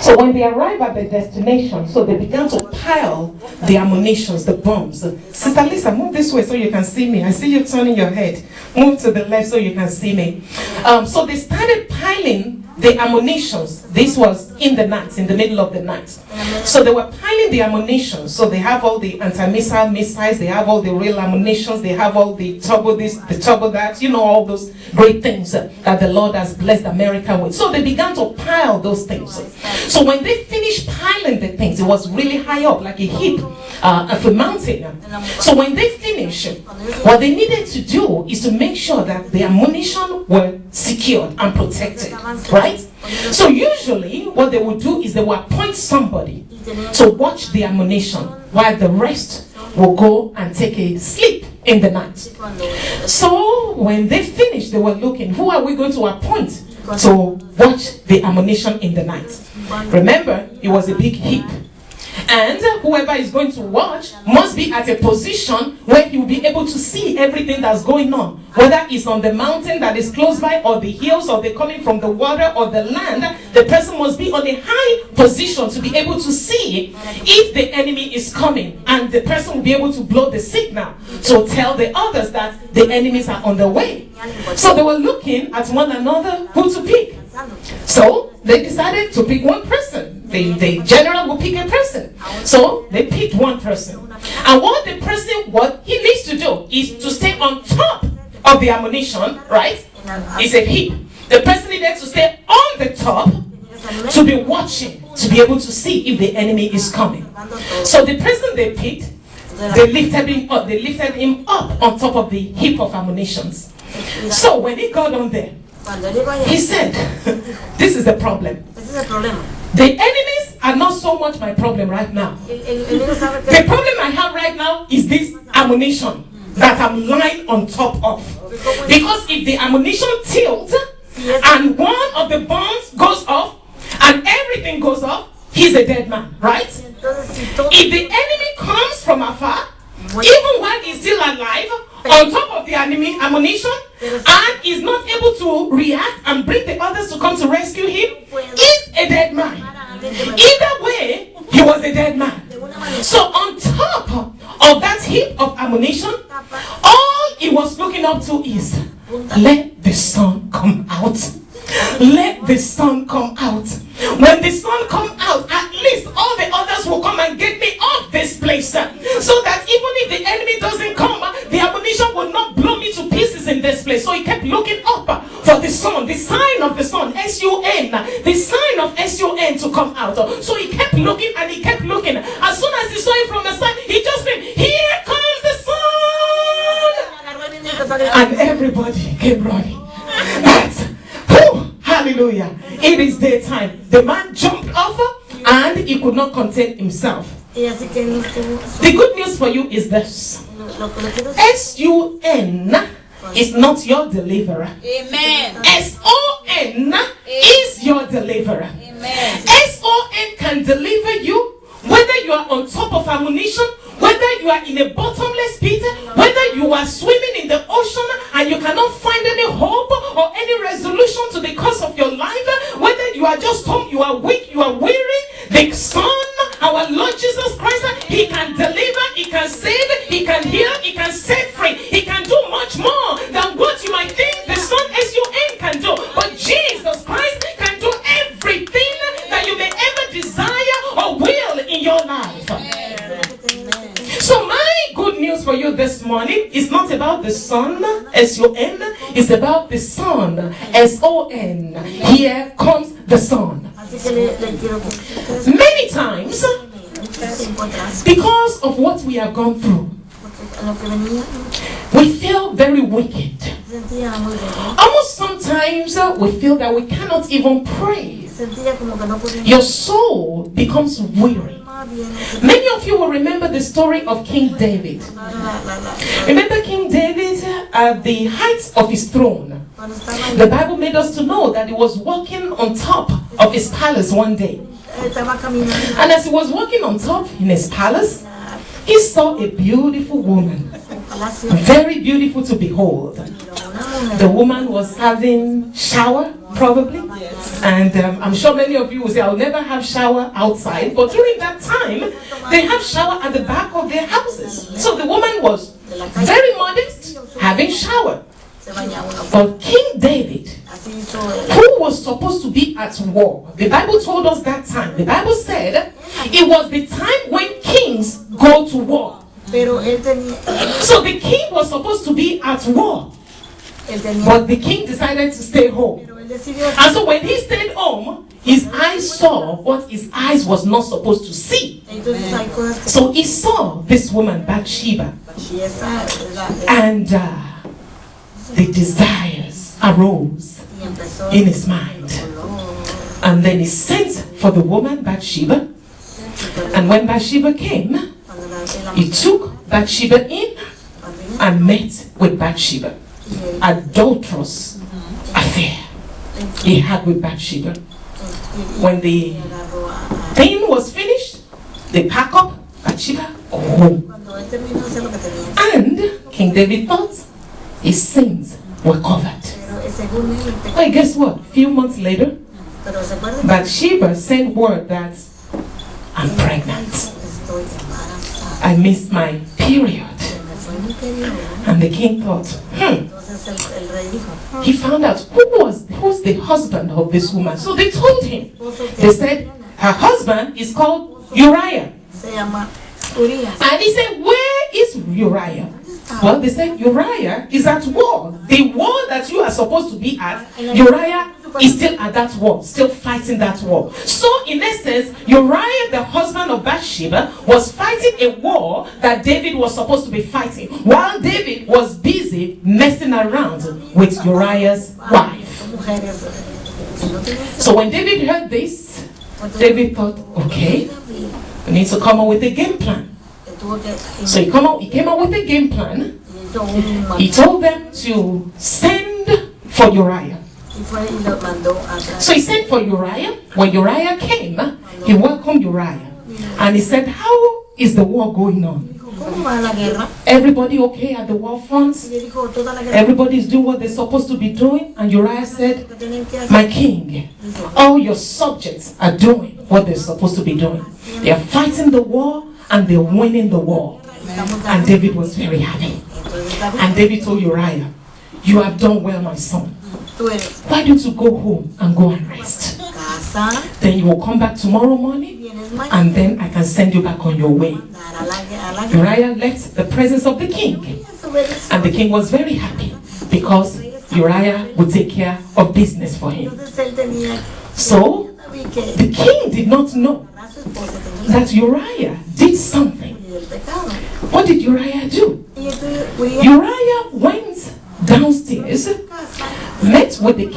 So when they arrived at the destination, so they began to pile the ammunitions, the bombs. Sister Lisa, move this way so you can see me. I see you turning your head. Move to the left so you can see me. So they started piling the ammunitions. This was in the night, in the middle of the night. So they were piling the ammunitions. So they have all the anti-missile missiles, they have all the real ammunitions, they have all the turbo this, the turbo that, you know, all those great things that the Lord has blessed America with. So they began to pile those things. So when they finished piling the things, it was really high up, like a heap of a mountain. So when they finished, what they needed to do is to make sure that the ammunition were secured and protected, right? So usually what they would do is they would appoint somebody to watch the ammunition while the rest will go and take a sleep in the night. So when they finished, they were looking, who are we going to appoint to watch the ammunition in the night? Remember, it was a big heap. And whoever is going to watch must be at a position where he will be able to see everything that's going on. Whether it's on the mountain that is close by, or the hills, or they're coming from the water or the land, the person must be on a high position to be able to see if the enemy is coming. And the person will be able to blow the signal to tell the others that the enemies are on the way. So they were looking at one another who to pick. So they decided to pick one person. The general will pick a person. So they picked one person. And what he needs to do is to stay on top of the ammunition, right? It's a heap. The person needed to stay on the top to be watching, to be able to see if the enemy is coming. So the person they picked, they lifted him up on top of the heap of ammunitions. So when he got on there, he said, this is the problem. The enemies are not so much my problem right now. The problem I have right now is this ammunition that I'm lying on top of. Because if the ammunition tilts and one of the bombs goes off and everything goes off, he's a dead man, right? If the enemy comes from afar, even while he's still alive, on top of the ammunition, and is not able to react and bring the others to come to rescue him, is a dead man. Either way, he was a dead man. So on top of that heap of ammunition, all he was looking up to is, let the sun come out. Let the sun come out. When the sun come out, at least all the others will come and get me off this place. So that even if the enemy doesn't come, the ammunition will not blow me to pieces in this place. So he kept looking up for the sun, the sign of the sun, S-U-N, the sign of S-U-N to come out. So he kept looking and he kept looking. As soon as he saw it from the side, he just went, here comes the sun! And everybody came running. Hallelujah. It is daytime. The man jumped off and he could not contain himself. The good news for you is this. S-U-N is not your deliverer. Amen. S-O-N is your deliverer. Amen. S-O-N can deliver you whether you are on top of ammunition, whether you are in a bottomless pit, whether you are swimming in the ocean and you cannot find any hope or any resolution to the cause of your life, whether you are just home, you are weak, you are weary, the Son, our Lord Jesus Christ, He can deliver, He can save, He can heal, He can set free, He can do much more than what you might think the Son S-U-N can do. But Jesus Christ can do everything that you may ever desire or will in your life. So my good news for you this morning is not about the sun, S-U-N, it's about the sun, S-O-N. Here comes the sun. Many times, because of what we have gone through, we feel very wicked. Almost sometimes we feel that we cannot even pray. Your soul becomes weary. Many of you will remember the story of King David. Remember King David at the height of his throne. The Bible made us to know that he was walking on top of his palace one day. And as he was walking on top in his palace, he saw a beautiful woman, very beautiful to behold. The woman was having shower, probably. And I'm sure many of you will say, I'll never have shower outside. But during that time, they have shower at the back of their houses. So the woman was very modest, having shower. But King David, who was supposed to be at war, the Bible told us that time. The Bible said it was the time when kings go to war. So the king was supposed to be at war, but the king decided to stay home. And so when he stayed home, his eyes saw what his eyes was not supposed to see. So he saw this woman Bathsheba, and the desires arose in his mind. And then he sent for the woman Bathsheba, and when Bathsheba came, he took Bathsheba in and met with Bathsheba. Adulterous affair he had with Bathsheba. When the thing was finished, they pack up Bathsheba, go home. And King David thought his sins were covered. Well, guess what? A few months later, Bathsheba sent word that I'm pregnant. I missed my period. And the king thought, He found out who's the husband of this woman. So they told him. They said, her husband is called Uriah. And he said, where is Uriah? Well, they said, Uriah is at war. The war that you are supposed to be at, Uriah is still at that war, still fighting that war. So, in essence, Uriah, the husband of Bathsheba, was fighting a war that David was supposed to be fighting, while David was busy messing around with Uriah's wife. So, when David heard this, David thought, okay, we need to come up with a game plan. So he came up with a game plan. He told them to send for Uriah. So he sent for Uriah. When Uriah came, he welcomed Uriah. And he said, how is the war going on? Everybody okay at the war front? Everybody is doing what they're supposed to be doing? And Uriah said, my king, all your subjects are doing what they're supposed to be doing. They are fighting the war and they're winning the war. And David was very happy. And David told Uriah, you have done well, my son. Why don't you go home and go and rest? Then you will come back tomorrow morning, and then I can send you back on your way. Uriah left the presence of the king. And the king was very happy because Uriah would take care of business for him. So the king did not know that Uriah did something. What did Uriah do? Uriah went downstairs, met with the king.